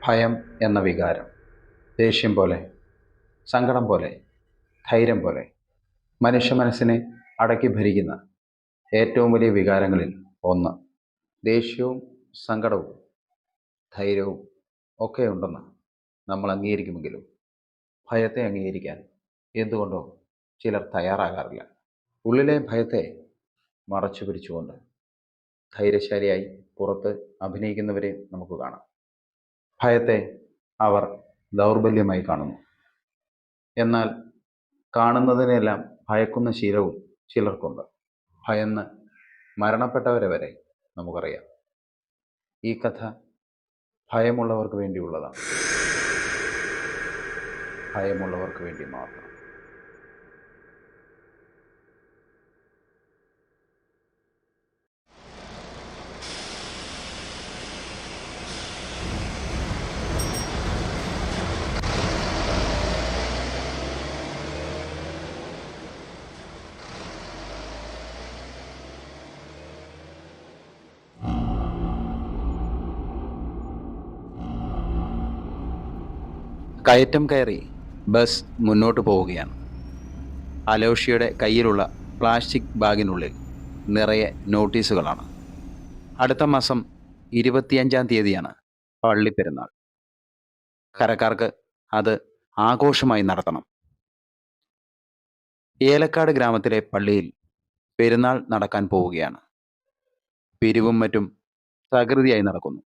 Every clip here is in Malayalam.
ഭയം എന്ന വികാരം ദേഷ്യം പോലെ, സങ്കടം പോലെ, ധൈര്യം പോലെ മനുഷ്യ മനസ്സിനെ അടക്കി ഭരിക്കുന്ന ഏറ്റവും വലിയ വികാരങ്ങളിൽ ഒന്ന്. ദേഷ്യവും സങ്കടവും ധൈര്യവും ഒക്കെ ഉണ്ടെന്ന് നമ്മൾ അംഗീകരിക്കുമെങ്കിലും ഭയത്തെ അംഗീകരിക്കാൻ എന്തുകൊണ്ടോ ചിലർ തയ്യാറാകാറില്ല. ഉള്ളിലെ ഭയത്തെ മറച്ചു പിടിച്ചുകൊണ്ട് ധൈര്യശാലിയായി പുറത്ത് അഭിനയിക്കുന്നവരെ നമുക്ക് കാണാം. ഭയത്തെ അവർ ദൗർബല്യമായി കാണുന്നു. എന്നാൽ കാണുന്നതിനെല്ലാം ഭയക്കുന്ന ശീലവും ചിലർക്കുണ്ട്. ഭയന്ന് മരണപ്പെട്ടവരെ വരെ നമുക്കറിയാം. ഈ കഥ ഭയമുള്ളവർക്ക് വേണ്ടിയുള്ളതാണ്. ഭയമുള്ളവർക്ക് വേണ്ടി മാത്രം. കയറ്റം കയറി ബസ് മുന്നോട്ട് പോവുകയാണ്. അലോഷിയുടെ കയ്യിലുള്ള പ്ലാസ്റ്റിക് ബാഗിനുള്ളിൽ നിറയെ നോട്ടീസുകളാണ്. അടുത്ത മാസം 25-ാം തീയതിയാണ് പള്ളിപ്പെരുന്നാൾ. കരക്കാർക്ക് അത് ആഘോഷമായി നടത്തണം. ഏലക്കാട് ഗ്രാമത്തിലെ പള്ളിയിൽ പെരുന്നാൾ നടക്കാൻ പോവുകയാണ്. പിരിവും മറ്റും തകൃതിയായി നടക്കുന്നു.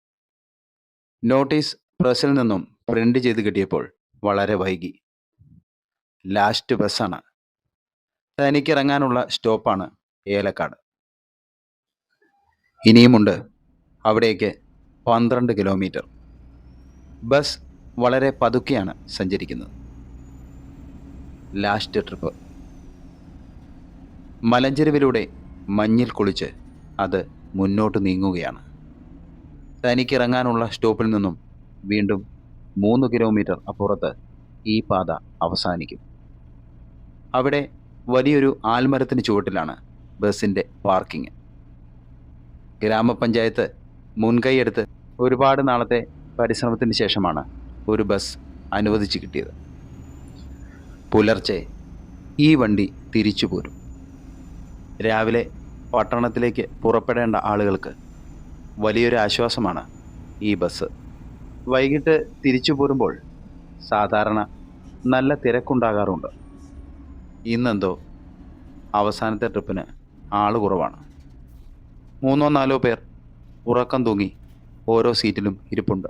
നോട്ടീസ് പ്രസിൽ നിന്നും പ്രിന്റ് ചെയ്ത് കിട്ടിയപ്പോൾ വളരെ വൈകി. ലാസ്റ്റ് ബസ്സാണ്. തനിക്കിറങ്ങാനുള്ള സ്റ്റോപ്പാണ് ഏലക്കാട്. ഇനിയുമുണ്ട് അവിടേക്ക് 12 കിലോമീറ്റർ. ബസ് വളരെ പതുക്കെയാണ് സഞ്ചരിക്കുന്നത്. Last trip. മലഞ്ചെരുവിലൂടെ മഞ്ഞിൽ കുളിച്ച് അത് മുന്നോട്ട് നീങ്ങുകയാണ്. തനിക്കിറങ്ങാനുള്ള സ്റ്റോപ്പിൽ നിന്നും വീണ്ടും 3 കിലോമീറ്റർ അപ്പുറത്ത് ഈ പാത അവസാനിക്കും. അവിടെ വലിയൊരു ആൽമരത്തിന് ചുവട്ടിലാണ് ബസ്സിൻ്റെ പാർക്കിംഗ്. ഗ്രാമപഞ്ചായത്ത് മുൻകൈയെടുത്ത് ഒരുപാട് നാളത്തെ പരിശ്രമത്തിന് ശേഷമാണ് ഒരു ബസ് അനുവദിച്ച് കിട്ടിയത്. പുലർച്ചെ ഈ വണ്ടി തിരിച്ചു പോരും. രാവിലെ പട്ടണത്തിലേക്ക് പുറപ്പെടേണ്ട ആളുകൾക്ക് വലിയൊരു ആശ്വാസമാണ് ഈ ബസ്. വൈകിട്ട് തിരിച്ചു പോരുമ്പോൾ സാധാരണ നല്ല തിരക്കുണ്ടാകാറുണ്ട്. ഇന്നെന്തോ അവസാനത്തെ ട്രിപ്പിന് ആൾ കുറവാണ്. 3-4 പേർ ഉറക്കം തൂങ്ങി ഓരോ സീറ്റിലും ഇരിപ്പുണ്ട്.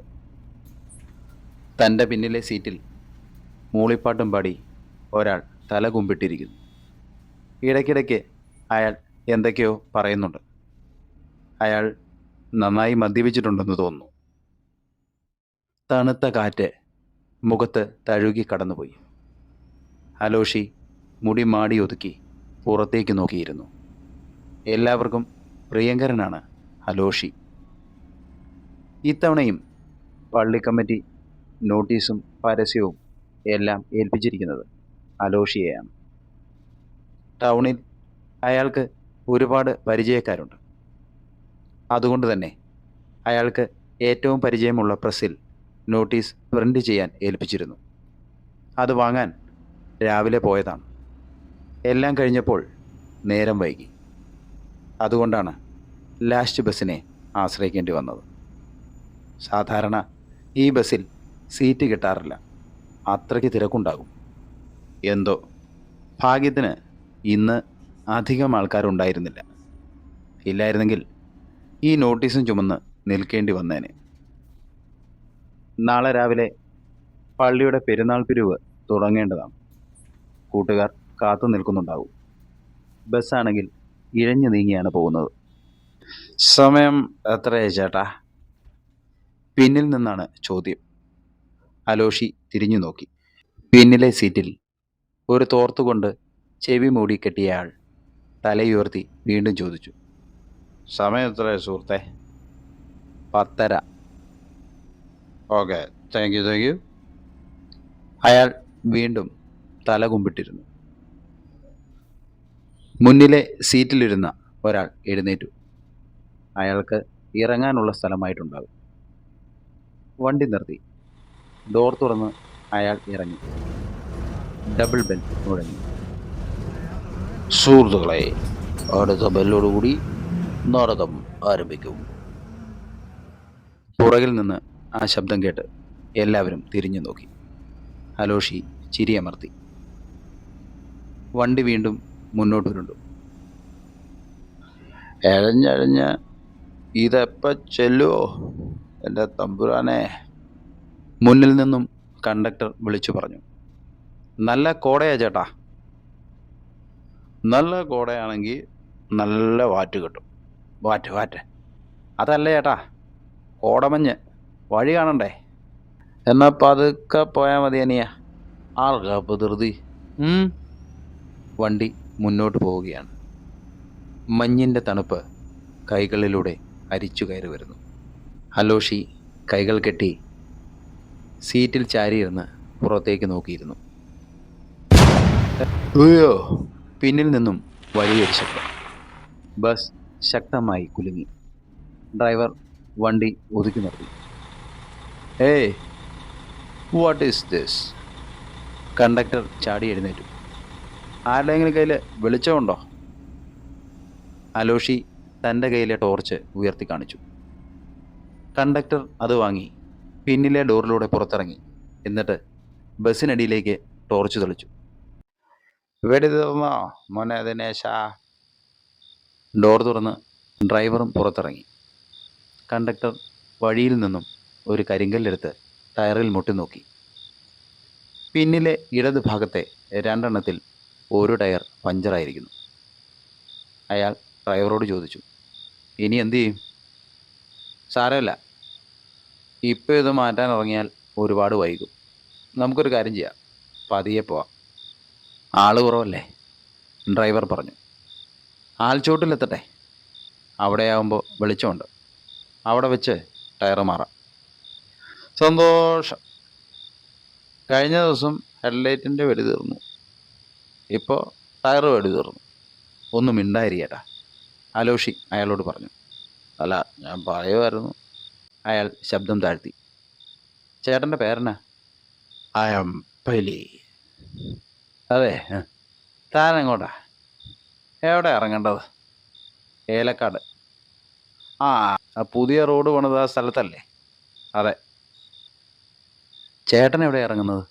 തൻ്റെ പിന്നിലെ സീറ്റിൽ മൂളിപ്പാട്ടും പാടി ഒരാൾ തല കുമ്പിട്ടിരിക്കുന്നു. ഇടയ്ക്കിടയ്ക്ക് അയാൾ എന്തൊക്കെയോ പറയുന്നുണ്ട്. അയാൾ നന്നായി മദ്യപിച്ചിട്ടുണ്ടെന്ന് തോന്നുന്നു. തണുത്ത കാറ്റ് മുഖത്ത് തഴുകി കടന്നുപോയി. അലോഷി മുടി മാടി ഒതുക്കി പുറത്തേക്ക് നോക്കിയിരുന്നു. എല്ലാവർക്കും പ്രിയങ്കരനാണ് അലോഷി. ഇത്തവണയും പള്ളി കമ്മിറ്റി നോട്ടീസും പരസ്യവും എല്ലാം ഏൽപ്പിച്ചിരിക്കുന്നത് അലോഷിയെയാണ്. ടൗണിൽ അയാൾക്ക് ഒരുപാട് പരിചയക്കാരുണ്ട്. അതുകൊണ്ട് തന്നെ അയാൾക്ക് ഏറ്റവും പരിചയമുള്ള പ്രസ്സിൽ നോട്ടീസ് പ്രിൻ്റ് ചെയ്യാൻ ഏൽപ്പിച്ചിരുന്നു. അത് വാങ്ങാൻ രാവിലെ പോയതാണ്. എല്ലാം കഴിഞ്ഞപ്പോൾ നേരം വൈകി. അതുകൊണ്ടാണ് ലാസ്റ്റ് ബസ്സിനെ ആശ്രയിക്കേണ്ടി വന്നത്. സാധാരണ ഈ ബസ്സിൽ സീറ്റ് കിട്ടാറില്ല. അത്രയ്ക്ക് തിരക്കുണ്ടാകും. എന്തോ ഭാഗ്യത്തിന് ഇന്ന് അധികം ആൾക്കാരുണ്ടായിരുന്നില്ല. ഇല്ലായിരുന്നെങ്കിൽ ഈ നോട്ടീസും ചുമന്ന് നിൽക്കേണ്ടി വന്നേനെ. നാളെ രാവിലെ പള്ളിയുടെ പെരുന്നാൾ പിരിവ് തുടങ്ങേണ്ടതാണ്. കൂട്ടുകാർ കാത്തു നിൽക്കുന്നുണ്ടാവും. ബസ്സാണെങ്കിൽ ഇഴഞ്ഞു നീങ്ങിയാണ് പോകുന്നത്. സമയം എത്രയായി ചേട്ടാ? പിന്നിൽ നിന്നാണ് ചോദ്യം. അലോഷി തിരിഞ്ഞു നോക്കി. പിന്നിലെ സീറ്റിൽ ഒരു തോർത്തുകൊണ്ട് ചെവി മൂടി കെട്ടിയ ആൾ തലയുയർത്തി വീണ്ടും ചോദിച്ചു. സമയം എത്രയാ സുഹൃത്തെ? 10:30. Okay, thank you. അയാൾ വീണ്ടും തല കുമ്പിട്ടിരുന്നു. മുന്നിലെ സീറ്റിലിരുന്ന ഒരാൾ എഴുന്നേറ്റു. അയാൾക്ക് ഇറങ്ങാനുള്ള സ്ഥലമായിട്ടുണ്ടാകും. വണ്ടി നിർത്തി. ഡോർ തുറന്ന് അയാൾ ഇറങ്ങി. ഡബിൾ ബെൽ മുഴങ്ങി. സുഹൃത്തുക്കളെ, അടുത്ത ബെല്ലോടുകൂടി നാടകം ആരംഭിക്കും. പുറകിൽ നിന്ന് ആ ശബ്ദം കേട്ട് എല്ലാവരും തിരിഞ്ഞു നോക്കി. ഹലോഷി ചിരിയമർത്തി. വണ്ടി വീണ്ടും മുന്നോട്ടുരുണ്ടു. എഴഞ്ഞഴഞ്ഞ് ഇതെപ്പ ചെല്ലുവോ എൻ്റെ തമ്പുരാനെ? മുന്നിൽ നിന്നും കണ്ടക്ടർ വിളിച്ചു പറഞ്ഞു. നല്ല കോടയാ ചേട്ടാ. നല്ല കോടയാണെങ്കിൽ നല്ല വാറ്റ് കിട്ടും. വാറ്റ് അതല്ല ചേട്ടാ, കോടമഞ്ഞ്. വഴി കാണണ്ടേ? എന്നാ പതുക്കെ പോയാൽ മതി അനിയ. ആർക്കാ ഇപ്പൊ ധൃതി? വണ്ടി മുന്നോട്ട് പോവുകയാണ്. മഞ്ഞിൻ്റെ തണുപ്പ് കൈകളിലൂടെ അരിച്ചു കയറി വരുന്നു. ഹലോഷി കൈകൾ കെട്ടി സീറ്റിൽ ചാരിയിരുന്ന് പുറത്തേക്ക് നോക്കിയിരുന്നു. അയ്യോ! പിന്നിൽ നിന്നും വലിയൊരു ശബ്ദം. ബസ് ശക്തമായി കുലുങ്ങി. ഡ്രൈവർ വണ്ടി ഒതുക്കി നിർത്തി. ഏയ്, വാട്ട് ഈസ് ദിസ്? കണ്ടക്ടർ ചാടി എഴുന്നേറ്റു. ആരുടെയെങ്കിലും കയ്യിൽ വെളിച്ചമുണ്ടോ? അലോഷി തൻ്റെ കയ്യിലെ ടോർച്ച് ഉയർത്തി കാണിച്ചു. കണ്ടക്ടർ അത് വാങ്ങി പിന്നിലെ ഡോറിലൂടെ പുറത്തിറങ്ങി. എന്നിട്ട് ബസ്സിനടിയിലേക്ക് ടോർച്ച് തെളിച്ചു. വെടി തീർന്നോ മോനെ ദിനേശ? ഡോർ തുറന്ന് ഡ്രൈവറും പുറത്തിറങ്ങി. കണ്ടക്ടർ വഴിയിൽ നിന്നും ഒരു കരിങ്കല്ലെടുത്ത് ടയറിൽ മുട്ടി നോക്കി. പിന്നിലെ ഇടത് ഭാഗത്തെ രണ്ടെണ്ണത്തിൽ ഒരു ടയർ പഞ്ചറായിരിക്കുന്നു. അയാൾ ഡ്രൈവറോട് ചോദിച്ചു, ഇനി എന്തു ചെയ്യും? സാരമില്ല, ഇപ്പോൾ ഇത് മാറ്റാൻ ഇറങ്ങിയാൽ ഒരുപാട് വൈകും. നമുക്കൊരു കാര്യം ചെയ്യാം, പതിയെ പോവാം. ആൾ കുറവല്ലേ? ഡ്രൈവർ പറഞ്ഞു. ആൽച്ചോട്ടിലെത്തട്ടെ, അവിടെയാവുമ്പോൾ വെളിച്ചമുണ്ട്. അവിടെ വെച്ച് ടയർ മാറാം. സന്തോഷം. കഴിഞ്ഞ ദിവസം ഹെഡ്ലൈറ്റിൻ്റെ വെടി തീർന്നു, ഇപ്പോൾ ടയർ വെടി തീർന്നു. ഒന്നും മിണ്ടായിരിക്കട്ടാ, അലോഷി അയാളോട് പറഞ്ഞു. അല്ല, ഞാൻ പറയുമായിരുന്നു. അയാൾ ശബ്ദം താഴ്ത്തി. ചേട്ടൻ്റെ പേരെന്നാ? I am Paily. അതെ, താൻ എങ്ങോട്ടാ? എവിടെ ഇറങ്ങേണ്ടത്? ഏലക്കാട്. ആ, പുതിയ റോഡ് പണിത് ആ സ്ഥലത്തല്ലേ? അതെ. ചേട്ടൻ എവിടെ ഇറങ്ങുന്നത്?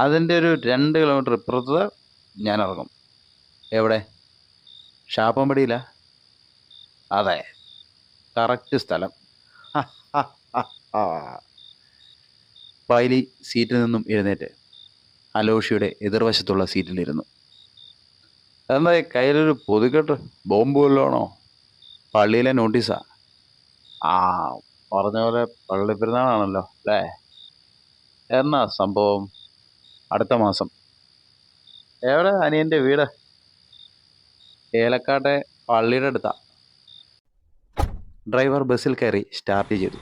അതിൻ്റെ ഒരു 2 കിലോമീറ്റർ ഇപ്പുറത്ത് ഞാൻ ഇറങ്ങും. എവിടെ? ഷാപ്പമ്പടിയിലാ? അതെ, കറക്റ്റ് സ്ഥലം. പൈലി സീറ്റിൽ നിന്നും എഴുന്നേറ്റ് അലോഷിയുടെ എതിർവശത്തുള്ള സീറ്റിലിരുന്നു. എന്താ കയ്യിലൊരു പൊതുക്കെട്ട്? ബോംബ് വല്ലതാണോ? പള്ളിയിലെ നോട്ടീസാ. ആ, പറഞ്ഞ പോലെ പള്ളിപ്പെരുന്നാളാണല്ലോ അല്ലേ? എന്നാ സംഭവം? അടുത്ത മാസം. എവിടെ അനിയൻ്റെ വീട്? ഏലക്കാട്ടെ പള്ളിയുടെ അടുത്താ. ഡ്രൈവർ ബസ്സിൽ കയറി സ്റ്റാർട്ട് ചെയ്തു.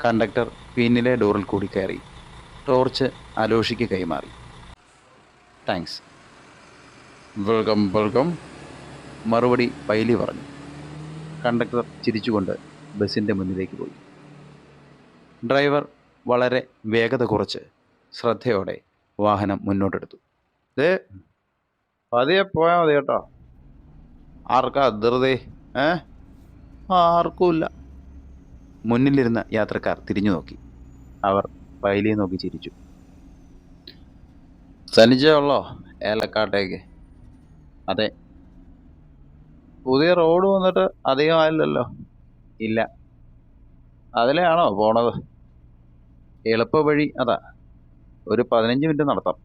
കണ്ടക്ടർ പിന്നിലെ ഡോറിൽ കൂടി കയറി ടോർച്ച് അലോഷിക്ക് കൈമാറി. താങ്ക്സ്. വെൽക്കം വെൽക്കം, മറുപടി പൈലി പറഞ്ഞു. കണ്ടക്ടർ ചിരിച്ചുകൊണ്ട് ബസ്സിൻ്റെ മുന്നിലേക്ക് പോയി. ഡ്രൈവർ വളരെ വേഗത കുറച്ച് ശ്രദ്ധയോടെ വാഹനം മുന്നോട്ടെടുത്തു. പതിയെ പോയാൽ മതി കേട്ടോ. ആർക്കാ ധൃതി? ആർക്കുമില്ല. മുന്നിലിരുന്ന യാത്രക്കാർ തിരിഞ്ഞു നോക്കി. അവർ പൈലിയെ നോക്കി ചിരിച്ചു. സനിച്ചേ ഉള്ളോ ഏലക്കാട്ടേക്ക്? അതെ. പുതിയ റോഡ് വന്നിട്ട് അധികം ആയില്ലല്ലോ? ഇല്ല. അതിലെയാണോ പോണത്? എളുപ്പ വഴി അതാ, ഒരു 15 മിനിറ്റ് നടത്താം.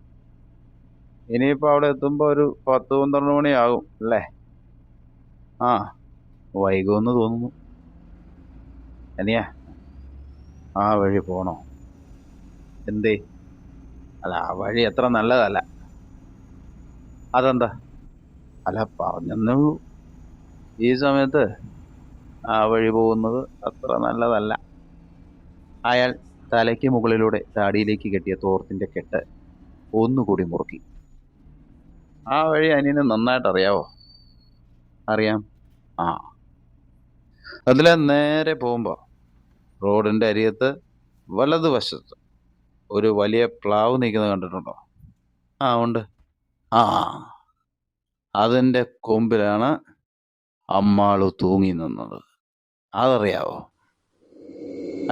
ഇനിയിപ്പോൾ അവിടെ എത്തുമ്പോൾ ഒരു 10-12 മണിയാകും അല്ലേ? ആ, വൈകുമെന്ന് തോന്നുന്നു. അനിയ, ആ വഴി പോണോ? എന്തേ? അല്ല, ആ വഴി അത്ര നല്ലതല്ല. അതെന്താ? അല്ല, പറഞ്ഞെന്നേ ഉള്ളൂ. ഈ സമയത്ത് ആ വഴി പോകുന്നത് അത്ര നല്ലതല്ല. അയാൾ തലയ്ക്ക് മുകളിലൂടെ താടിയിലേക്ക് കെട്ടിയ തോർത്തിൻ്റെ കെട്ട് ഒന്നുകൂടി മുറുക്കി. ആ വഴി അനിയന് നന്നായിട്ട് അറിയാവോ? അറിയാം. അതിലെ നേരെ പോകുമ്പോൾ റോഡിൻ്റെ അരികത്ത് വലതുവശത്ത് ഒരു വലിയ പ്ലാവ് നിൽക്കുന്നത് കണ്ടിട്ടുണ്ടോ? ആ ഉണ്ട്. ആ, അതിൻ്റെ കൊമ്പിലാണ് അമ്മാളു തൂങ്ങി നിന്നത്. അതറിയാവോ?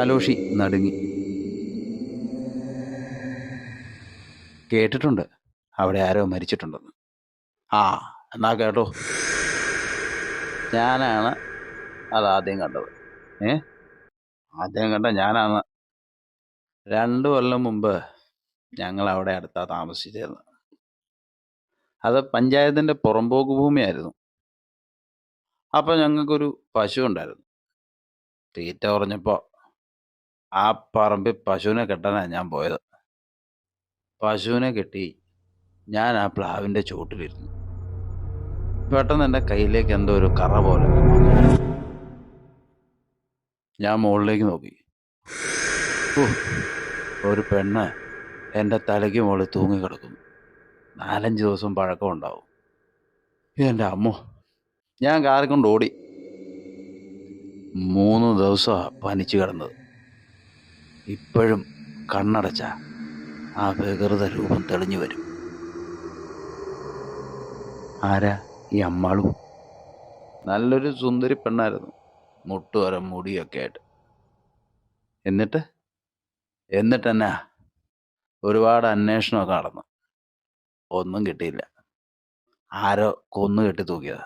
അലോഷി നടുങ്ങി. കേട്ടിട്ടുണ്ട് അവിടെ ആരോ മരിച്ചിട്ടുണ്ടെന്ന്. ആ, എന്നാ കേട്ടോ. ഞാനാണ് അതാദ്യം കണ്ടത്. ആദ്യം കണ്ട ഞാനാണ്. 2 കൊല്ലം മുമ്പ് ഞങ്ങൾ അവിടെ അടുത്താ താമസിച്ചിരുന്നത്. അത് പഞ്ചായത്തിൻ്റെ പുറമ്പോക്ക് ഭൂമിയായിരുന്നു. അപ്പോൾ ഞങ്ങൾക്കൊരു പശു ഉണ്ടായിരുന്നു. തീറ്റ കുറഞ്ഞപ്പോൾ ആ പറമ്പിൽ പശുവിനെ കെട്ടാനാണ് ഞാൻ പോയത്. പശുവിനെ കെട്ടി ഞാൻ ആ പ്ലാവിൻ്റെ ചുവട്ടിലിരുന്നു. പെട്ടെന്ന് എൻ്റെ കയ്യിലേക്ക് എന്തോ ഒരു കറ പോലെ വന്നു. ഞാൻ മുകളിലേക്ക് നോക്കി. ഒരു പെണ്ണ് എൻ്റെ തലയ്ക്ക് മുകളിൽ തൂങ്ങിക്കിടക്കുന്നു. 4-5 ദിവസം പഴക്കം ഉണ്ടാവും. എൻ്റെ അമ്മോ, ഞാൻ കാറിക്കൊണ്ട് ഓടി. 3 ദിവസമാണ് പനിച്ചു കിടന്നത്. ഇപ്പോഴും കണ്ണടച്ച ആ വികൃത രൂപം തെളിഞ്ഞു വരും. ആരാ ഈ അമ്മാളു? നല്ലൊരു സുന്ദരി പെണ്ണായിരുന്നു, മുട്ടുവരെ മുടിയൊക്കെ ആയിട്ട്. എന്നിട്ടെന്നാ ഒരുപാട് അന്വേഷണമൊക്കെ നടന്നു. ഒന്നും കിട്ടിയില്ല. ആരോ കൊന്നു കെട്ടി തൂക്കിയതാ.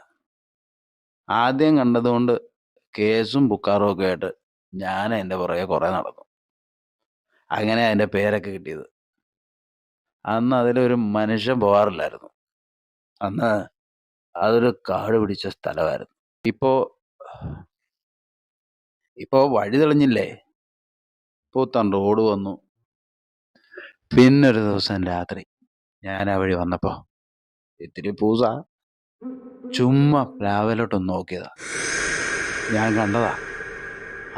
ആദ്യം കണ്ടതുകൊണ്ട് കേസും ബുക്കാറും ഒക്കെ ആയിട്ട് ഞാൻ എൻ്റെ പുറകെ കുറേ നടന്നു. അങ്ങനെ അതിൻ്റെ പേരൊക്കെ കിട്ടിയത്. അന്ന് അതിലൊരു മനുഷ്യൻ പോകാറില്ലായിരുന്നു. അന്ന് അതൊരു കാട് പിടിച്ച സ്ഥലമായിരുന്നു. ഇപ്പോ വഴി തെളിഞ്ഞില്ലേ? പുത്തൻ റോഡ് വന്നു. പിന്നൊരു ദിവസം രാത്രി ഞാൻ ആ വഴി വന്നപ്പോൾ ഇത്തിരി പൂസ ചുമ്മാ പ്ലാവിലോട്ടൊന്ന് നോക്കിയതാ. ഞാൻ കണ്ടതാ,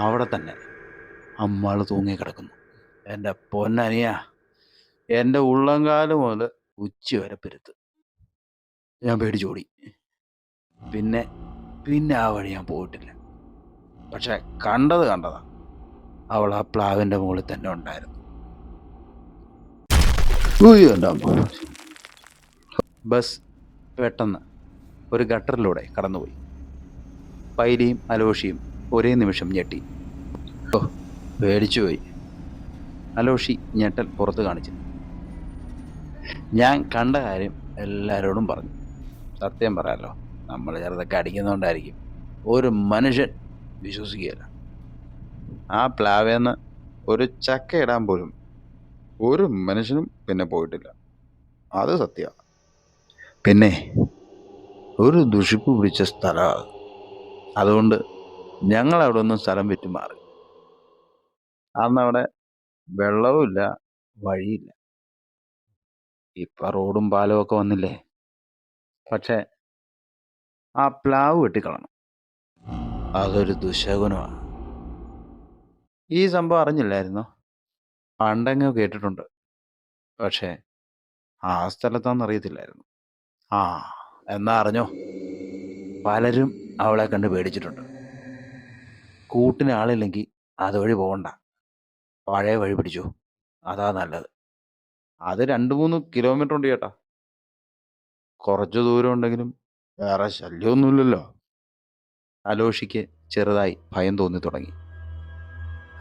അവിടെ തന്നെ അമ്മാള് തൂങ്ങിക്കിടക്കുന്നു. എൻ്റെ പൊന്നനിയ, എൻ്റെ ഉള്ളംകാല് മുതൽ ഉച്ച വരെ പെരുത്ത്. ഞാൻ പേടിച്ചോടി. പിന്നെ ആ വഴി ഞാൻ പോയിട്ടില്ല. പക്ഷെ കണ്ടതാ, അവൾ ആ പ്ലാവിൻ്റെ മുകളിൽ തന്നെ ഉണ്ടായിരുന്നു. എൻ്റെ അമ്മ. ബസ് പെട്ടെന്ന് ഒരു ഗട്ടറിലൂടെ കടന്നുപോയി. പൈലിയും അലോഷിയും ഒരേ നിമിഷം ഞെട്ടി. പേടിച്ചുപോയി. അലോഷി ഞെട്ടൽ പുറത്ത് കാണിച്ചു. ഞാൻ കണ്ട കാര്യം എല്ലാവരോടും പറഞ്ഞു. സത്യം പറയാലോ, നമ്മൾ ചെറുതൊക്കെ അടിക്കുന്നതുകൊണ്ടായിരിക്കും ഒരു മനുഷ്യൻ വിശ്വസിക്കുകയില്ല. ആ പ്ലാവേന്ന് ഒരു ചക്ക ഇടാൻ പോലും ഒരു മനുഷ്യനും പിന്നെ പോയിട്ടില്ല. അത് സത്യമാണ്. പിന്നെ ഒരു ദുഷിപ്പ് പിടിച്ച സ്ഥലമാണ്. അതുകൊണ്ട് ഞങ്ങൾ അവിടെ ഒന്നും സ്ഥലം വിറ്റ് മാറി. അന്നവിടെ വെള്ളവുമില്ല, വഴിയില്ല. ഇപ്പം റോഡും പാലവും ഒക്കെ വന്നില്ലേ. പക്ഷെ ആ പ്ലാവ് വെട്ടിക്കളണം. അതൊരു ദുശകുനമാണ്. ഈ സംഭവം അറിഞ്ഞില്ലായിരുന്നോ? പണ്ടെങ്ങോ കേട്ടിട്ടുണ്ട്, പക്ഷേ ആ സ്ഥലത്താണെന്ന് അറിയത്തില്ലായിരുന്നു. എന്നാ അറിഞ്ഞോ, പലരും അവളെ കണ്ട് പേടിച്ചിട്ടുണ്ട്. കൂട്ടിന് ആളില്ലെങ്കിൽ അതുവഴി പോകണ്ട, പഴയ വഴി പിടിച്ചു, അതാ നല്ലത്. അത് 2-3 കിലോമീറ്റർ ഉണ്ട് ചേട്ടാ. കുറച്ച് ദൂരം ഉണ്ടെങ്കിലും വേറെ ശല്യമൊന്നുമില്ലല്ലോ. അലോഷിക്ക് ചെറുതായി ഭയം തോന്നി തുടങ്ങി.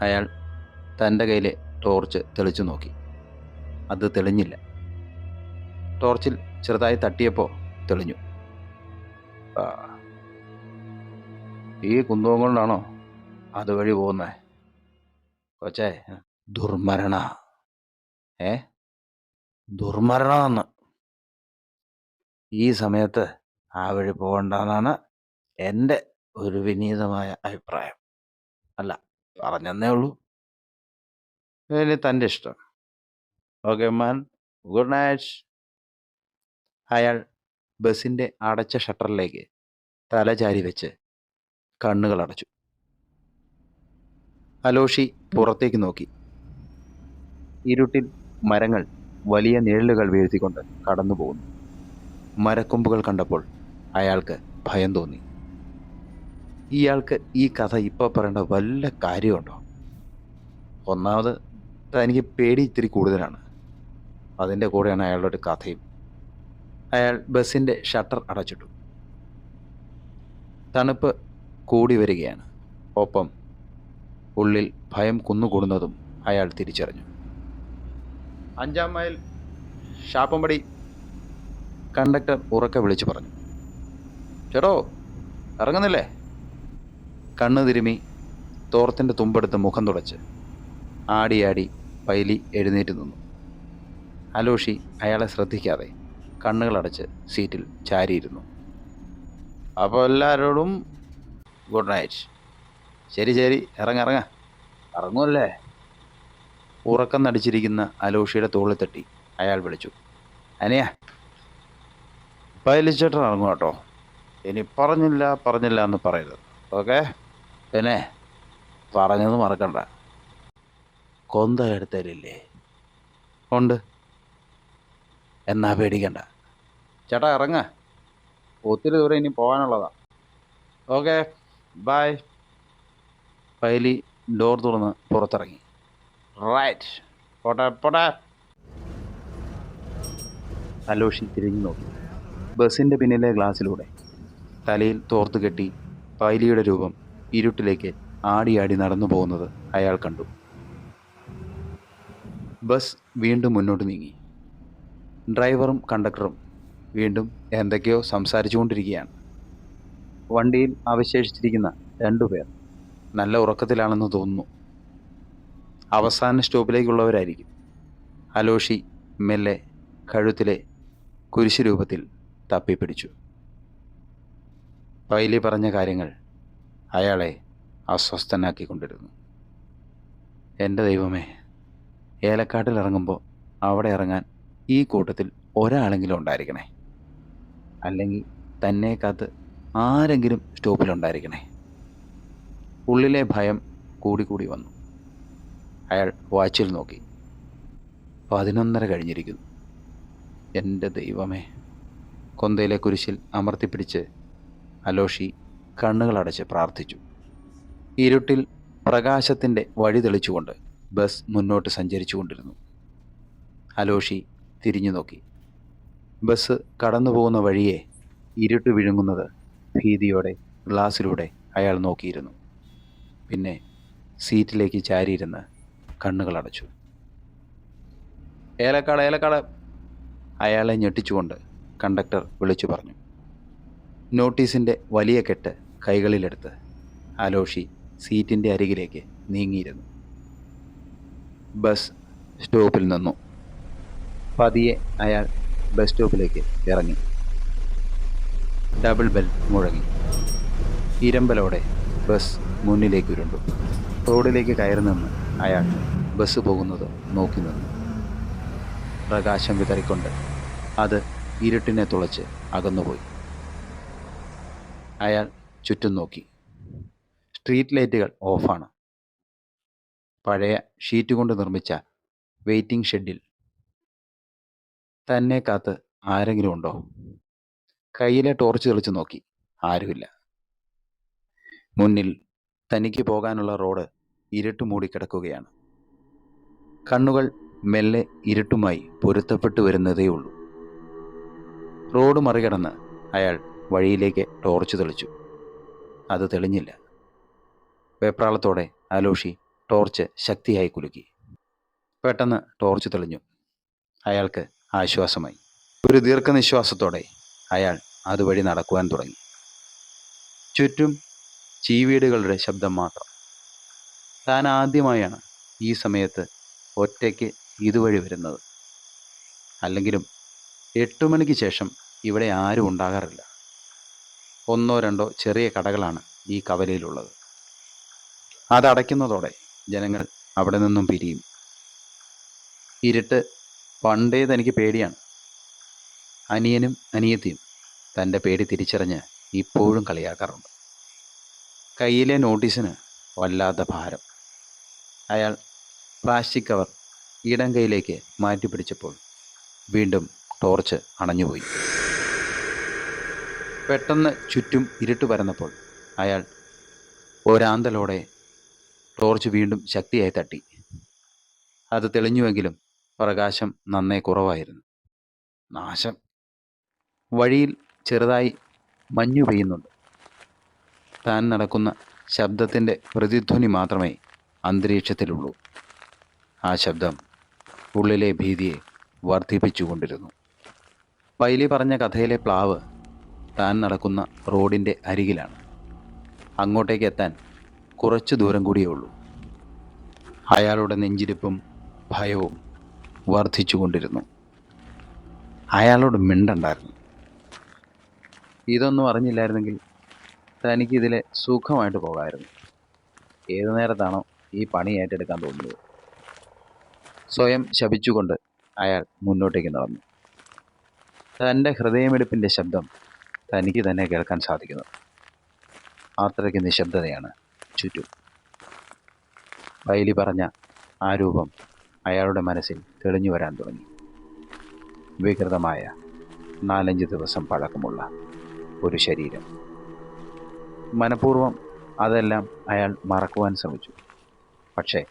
അയാൾ തൻ്റെ കയ്യിലെ ടോർച്ച് തെളിച്ചു നോക്കി. അത് തെളിഞ്ഞില്ല. ടോർച്ചിൽ ചെറുതായി തട്ടിയപ്പോൾ തെളിഞ്ഞു. ഈ കുന്തവും കൊണ്ടാണോ അതുവഴി പോകുന്നത്? കൊച്ചേ, ദുർമരണ. ദുർമരണമെന്ന്. ഈ സമയത്ത് ആ വഴി പോകണ്ടെന്നാണ് എൻ്റെ ഒരു വിനീതമായ അഭിപ്രായം. അല്ല, പറഞ്ഞെന്നേ ഉള്ളൂ. ഇനി തൻ്റെ ഇഷ്ടം. Okay man, good night. അയാൾ ബസിൻ്റെ അടച്ച ഷട്ടറിലേക്ക് തലചാരി വെച്ച് കണ്ണുകൾ അടച്ചു. അലോഷി പുറത്തേക്ക് നോക്കി. ഇരുട്ടിൽ മരങ്ങൾ വലിയ നിഴലുകൾ വീഴ്ത്തിക്കൊണ്ട് കടന്നു പോകുന്നു. മരക്കൊമ്പുകൾ കണ്ടപ്പോൾ അയാൾക്ക് ഭയം തോന്നി. ഇയാൾക്ക് ഈ കഥ ഇപ്പോൾ പറയേണ്ട വല്ല കാര്യമുണ്ടോ? ഒന്നാമത് തനിക്ക് പേടി ഇത്തിരി കൂടുതലാണ്. അതിൻ്റെ കൂടെയാണ് അയാളുടെ ഒരു കഥയും. അയാൾ ബസ്സിൻ്റെ ഷട്ടർ അടച്ചിട്ടു. തണുപ്പ് കൂടി വരികയാണ്. ഒപ്പം ഉള്ളിൽ ഭയം കുന്നുകൂടുന്നതും അയാൾ തിരിച്ചറിഞ്ഞു. 5-ാം മൈൽ ഷാപ്പമ്പടി, കണ്ടക്ടർ ഉറക്കെ വിളിച്ചു പറഞ്ഞു. ചേട്ടോ, ഇറങ്ങുന്നില്ലേ? കണ്ണ് തിരുമി തോർത്തിൻ്റെ തുമ്പെടുത്ത് മുഖം തുടച്ച് ആടിയാടി പൈലി എഴുന്നേറ്റ് നിന്നു. അലോഷി അയാളെ ശ്രദ്ധിക്കാതെ കണ്ണുകളടച്ച് സീറ്റിൽ ചാരിയിരുന്നു. അപ്പോൾ എല്ലാവരോടും ഗുഡ് നൈറ്റ്. ശരി ശരി, ഇറങ്ങ. ഇറങ്ങുമല്ലേ? ഉറക്കം നടിച്ചിരിക്കുന്ന അലോഷിയുടെ തോളിൽ തട്ടി അയാൾ വിളിച്ചു. അനിയ, പൈലിച്ചേട്ടൻ ഇറങ്ങും കേട്ടോ. ഇനി പറഞ്ഞില്ല എന്ന് പറയരുത്. ഓക്കെ? പിന്നെ പറഞ്ഞത് മറക്കണ്ട. കൊന്ത എടുത്തരില്ലേ? ഉണ്ട്. എന്നാ പേടിക്കണ്ട. ചേട്ടാ ഇറങ്ങ, ഒത്തിരി ദൂരം ഇനി പോകാനുള്ളതാ. Okay, bye. പൈലി ഡോർ തുറന്ന് പുറത്തിറങ്ങി. റൈറ്റ്, പോട്ടെ. അലോഷി തിരിഞ്ഞു നോക്കി. ബസ്സിൻ്റെ പിന്നിലെ ഗ്ലാസ്സിലൂടെ തലയിൽ തോർത്ത് കെട്ടി പൈലിയുടെ രൂപം ഇരുട്ടിലേക്ക് ആടിയാടി നടന്നു പോകുന്നത് അയാൾ കണ്ടു. ബസ് വീണ്ടും മുന്നോട്ട് നീങ്ങി. ഡ്രൈവറും കണ്ടക്ടറും വീണ്ടും എന്തൊക്കെയോ സംസാരിച്ചുകൊണ്ടിരിക്കുകയാണ്. വണ്ടിയിൽ അവശേഷിച്ചിരിക്കുന്ന 2 പേർ നല്ല ഉറക്കത്തിലാണെന്ന് തോന്നുന്നു. അവസാന സ്റ്റോപ്പിലേക്കുള്ളവരായിരിക്കും. അലോഷി മെല്ലെ കഴുത്തിലെ കുരിശ് രൂപത്തിൽ തപ്പിപ്പിടിച്ചു. പൈലി പറഞ്ഞ കാര്യങ്ങൾ അയാളെ അസ്വസ്ഥനാക്കിക്കൊണ്ടിരുന്നു. എൻ്റെ ദൈവമേ, ഏലക്കാട്ടിൽ ഇറങ്ങുമ്പോൾ അവിടെ ഇറങ്ങാൻ ഈ കൂട്ടത്തിൽ ഒരാളെങ്കിലും ഉണ്ടായിരിക്കണേ. അല്ലെങ്കിൽ തന്നെ കാത്ത് ആരെങ്കിലും സ്റ്റോപ്പിലുണ്ടായിരിക്കണേ. ഉള്ളിലെ ഭയം കൂടി വന്നു. അയാൾ വാച്ചിൽ നോക്കി. 11:30 കഴിഞ്ഞിരിക്കുന്നു. എൻ്റെ ദൈവമേ. കൊന്തയിലെ കുരിശിൽ അമർത്തിപ്പിടിച്ച് അലോഷി കണ്ണുകളടച്ച് പ്രാർത്ഥിച്ചു. ഇരുട്ടിൽ പ്രകാശത്തിൻ്റെ വഴി തെളിച്ചുകൊണ്ട് ബസ് മുന്നോട്ട് സഞ്ചരിച്ചു കൊണ്ടിരുന്നു. അലോഷി തിരിഞ്ഞു നോക്കി. ബസ് കടന്നു പോകുന്ന വഴിയെ ഇരുട്ട് വിഴുങ്ങുന്നത് ഭീതിയോടെ ഗ്ലാസ്സിലൂടെ അയാൾ നോക്കിയിരുന്നു. പിന്നെ സീറ്റിലേക്ക് ചാരിയിരുന്ന് കണ്ണുകളടച്ചു. ഏലക്കാട്. അയാളെ ഞെട്ടിച്ചുകൊണ്ട് കണ്ടക്ടർ വിളിച്ചു പറഞ്ഞു. നോട്ടീസിൻ്റെ വലിയ കെട്ട് കൈകളിലെടുത്ത് അലോഷി സീറ്റിൻ്റെ അരികിലേക്ക് നീങ്ങിയിരുന്നു. ബസ് സ്റ്റോപ്പിൽ നിന്നു. പതിയെ അയാൾ ബസ് സ്റ്റോപ്പിലേക്ക് ഇറങ്ങി. ഡബിൾ ബെൽ മുഴങ്ങി. ഇരമ്പലോടെ ബസ് മുന്നിലേക്ക് ഉരുണ്ടു. റോഡിലേക്ക് കയറി നിന്ന് അയാൾ ബസ് പോകുന്നത് നോക്കി നിന്നു. പ്രകാശം വിതറിക്കൊണ്ട് അത് ഇരുട്ടിനെ തുളച്ച് അകന്നുപോയി. അയാൾ ചുറ്റും നോക്കി. സ്ട്രീറ്റ് ലൈറ്റുകൾ ഓഫാണ്. പഴയ ഷീറ്റ് കൊണ്ട് നിർമ്മിച്ച വെയിറ്റിംഗ് ഷെഡിൽ തന്നെ കാത്ത് ആരെങ്കിലും ഉണ്ടോ? കയ്യിലെ ടോർച്ച് തെളിച്ച് നോക്കി. ആരുമില്ല. മുന്നിൽ തനിക്ക് പോകാനുള്ള റോഡ് ഇരുട്ട് മൂടിക്കിടക്കുകയാണ്. കണ്ണുകൾ മെല്ലെ ഇരുട്ടുമായി പൊരുത്തപ്പെട്ടു വരുന്നതേയുള്ളൂ. റോഡ് മറികടന്ന് അയാൾ വഴിയിലേക്ക് ടോർച്ച് തെളിച്ചു. അത് തെളിഞ്ഞില്ല. വെപ്രാളത്തോടെ അലോഷി ടോർച്ച് ശക്തിയായി കുലുക്കി. പെട്ടെന്ന് ടോർച്ച് തെളിഞ്ഞു. അയാൾക്ക് ആശ്വാസമായി. ഒരു ദീർഘനിശ്വാസത്തോടെ അയാൾ അതുവഴി നടക്കുവാൻ തുടങ്ങി. ചുറ്റും ചീവീടുകളുടെ ശബ്ദം മാത്രം. താൻ ആദ്യമായാണ് ഈ സമയത്ത് ഒറ്റയ്ക്ക് ഇതുവഴി വരുന്നത്. അല്ലെങ്കിലും 8 മണിക്ക് ശേഷം ഇവിടെ ആരും ഉണ്ടാകാറില്ല. 1-2 ചെറിയ കടകളാണ് ഈ കവലയിലുള്ളത്. അതടയ്ക്കുന്നതോടെ ജനങ്ങൾ അവിടെ നിന്നും പിരിയും. ഇരുട്ട് പണ്ടേ തനിക്ക് പേടിയാണ്. അനിയനും അനിയത്തിയും തൻ്റെ പേടി തിരിച്ചറിഞ്ഞ് ഇപ്പോഴും കളിയാക്കാറുണ്ട്. കയ്യിലെ നോട്ടീസിന് വല്ലാത്ത ഭാരം. അയാൾ പ്ലാസ്റ്റിക് കവർ ഇടം കൈയിലേക്ക് മാറ്റിപ്പിടിച്ചപ്പോൾ വീണ്ടും ടോർച്ച് അണഞ്ഞുപോയി. പെട്ടെന്ന് ചുറ്റും ഇരുട്ട് പരന്നപ്പോൾ അയാൾ ഒരാന്തലോടെ ടോർച്ച് വീണ്ടും ശക്തിയായി തട്ടി. അത് തെളിഞ്ഞുവെങ്കിലും പ്രകാശം നന്നേ കുറവായിരുന്നു. നാശം. വഴിയിൽ ചെറുതായി മഞ്ഞു പെയ്യുന്നുണ്ട്. താൻ നടക്കുന്ന ശബ്ദത്തിൻ്റെ പ്രതിധ്വനി മാത്രമേ അന്തരീക്ഷത്തിലുള്ളൂ. ആ ശബ്ദം ഉള്ളിലെ ഭീതിയെ വർദ്ധിപ്പിച്ചുകൊണ്ടിരുന്നു. പൈലി പറഞ്ഞ കഥയിലെ പ്ലാവ് താൻ നടക്കുന്ന റോഡിൻ്റെ അരികിലാണ്. അങ്ങോട്ടേക്ക് എത്താൻ കുറച്ചു ദൂരം കൂടിയേ ഉള്ളൂ. അയാളുടെ നെഞ്ചിരിപ്പും ഭയവും വർദ്ധിച്ചുകൊണ്ടിരുന്നു. അയാളോട് മിണ്ടണ്ടായിരുന്നു. ഇതൊന്നും അറിഞ്ഞില്ലായിരുന്നെങ്കിൽ തനിക്കിതിലെ സുഖമായിട്ട് പോകാമായിരുന്നു. ഏതു നേരത്താണോ ഈ പണി ഏറ്റെടുക്കാൻ തോന്നുന്നത്? സ്വയം ശപിച്ചുകൊണ്ട് അയാൾ മുന്നോട്ടേക്ക് നടന്നു. തൻ്റെ ഹൃദയമിടിപ്പിൻ്റെ ശബ്ദം തനിക്ക് തന്നെ കേൾക്കാൻ സാധിക്കുന്നു. അത്രയ്ക്ക് നിശബ്ദതയാണ് ചുറ്റും. പൈലി പറഞ്ഞ ആ രൂപം അയാളുടെ മനസ്സിൽ തെളിഞ്ഞു വരാൻ തുടങ്ങി. വികൃതമായ 4-5 ദിവസം പഴക്കമുള്ള ഒരു ശരീരം. മനഃപൂർവ്വം അതെല്ലാം അയാൾ മറക്കുവാൻ ശ്രമിച്ചു. പക്ഷേ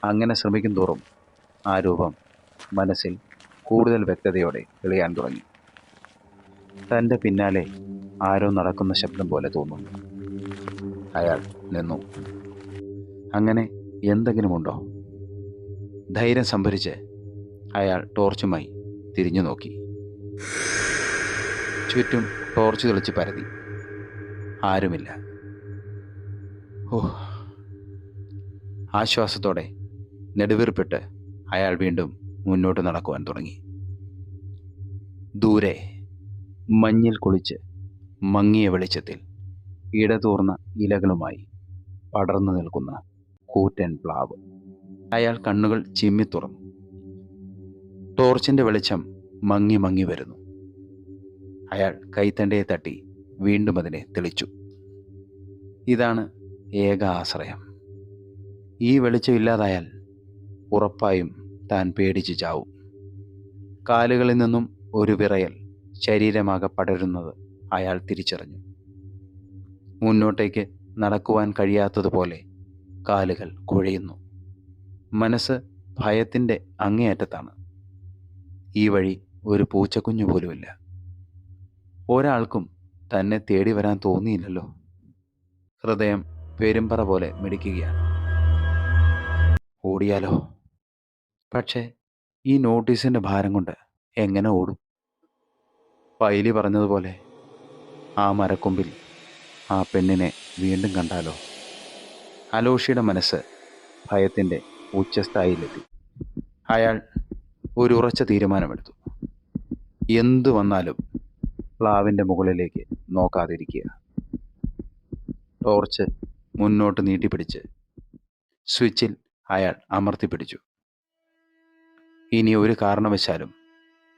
അങ്ങനെ ശ്രമിക്കും തോറും ആ രൂപം മനസ്സിൽ കൂടുതൽ വ്യക്തതയോടെ തെളിയാൻ തുടങ്ങി. തൻ്റെ പിന്നാലെ ആരോ നടക്കുന്ന ശബ്ദം പോലെ തോന്നുന്നു. അയാൾ നിന്നു. അങ്ങനെ എന്തെങ്കിലുമുണ്ടോ? ധൈര്യം സംഭരിച്ച് അയാൾ ടോർച്ചുമായി തിരിഞ്ഞു നോക്കി. ചുറ്റും ടോർച്ച് തെളിച്ച് പരതി. ആരുമില്ല. ഓ! ആശ്വാസത്തോടെ നെടുവീർപ്പിട്ട് അയാൾ വീണ്ടും മുന്നോട്ട് നടക്കുവാൻ തുടങ്ങി. ദൂരെ മഞ്ഞിൽ കുളിച്ച് മങ്ങിയ വെളിച്ചത്തിൽ ഇടതൂർന്ന ഇലകളുമായി പടർന്നു നിൽക്കുന്ന കൂറ്റൻ പ്ലാവ്. അയാൾ കണ്ണുകൾ ചിമ്മി തുറന്നു. ടോർച്ചിൻ്റെ വെളിച്ചം മങ്ങി മങ്ങി വരുന്നു. അയാൾ കൈത്തണ്ടയെ തട്ടി വീണ്ടും അതിനെ തെളിച്ചു. ഇതാണ് ഏക ആശ്രയം. ഈ വെളിച്ചമില്ലാതായാൽ ഉറപ്പായും താൻ പേടിച്ച് ചാവും. കാലുകളിൽ നിന്നും ഒരു വിറയൽ ശരീരമാകെ പടരുന്നത് അയാൾ തിരിച്ചറിഞ്ഞു. മുന്നോട്ടേക്ക് നടക്കുവാൻ കഴിയാത്തതുപോലെ കാലുകൾ കുഴയുന്നു. മനസ്സ് ഭയത്തിൻ്റെ അങ്ങേയറ്റത്താണ്. ഈ വഴി ഒരു പൂച്ചക്കുഞ്ഞു പോലുമില്ല. ഒരാൾക്കും തന്നെ തേടി വരാൻ തോന്നിയില്ലല്ലോ. ഹൃദയം പെരുമ്പറ പോലെ മിടിക്കുകയാണ്. ഓടിയാലോ? പക്ഷേ ഈ നോട്ടീസിൻ്റെ ഭാരം കൊണ്ട് എങ്ങനെ ഓടും? പൈലി പറഞ്ഞതുപോലെ ആ മരക്കൊമ്പിൽ ആ പെണ്ണിനെ വീണ്ടും കണ്ടാലോ? അലോഷിയുടെ മനസ്സ് ഭയത്തിൻ്റെ ഉച്ചസ്ഥായിയിലെത്തി. അയാൾ ഒരു ഉറച്ച തീരുമാനമെടുത്തു. എന്തു വന്നാലും പ്ലാവിൻ്റെ മുകളിലേക്ക് നോക്കാതിരിക്കുക. ടോർച്ച് മുന്നോട്ട് നീട്ടിപ്പിടിച്ച് സ്വിച്ചിൽ അയാൾ അമർത്തിപ്പിടിച്ചു. ഇനി ഒരു കാരണവശാലും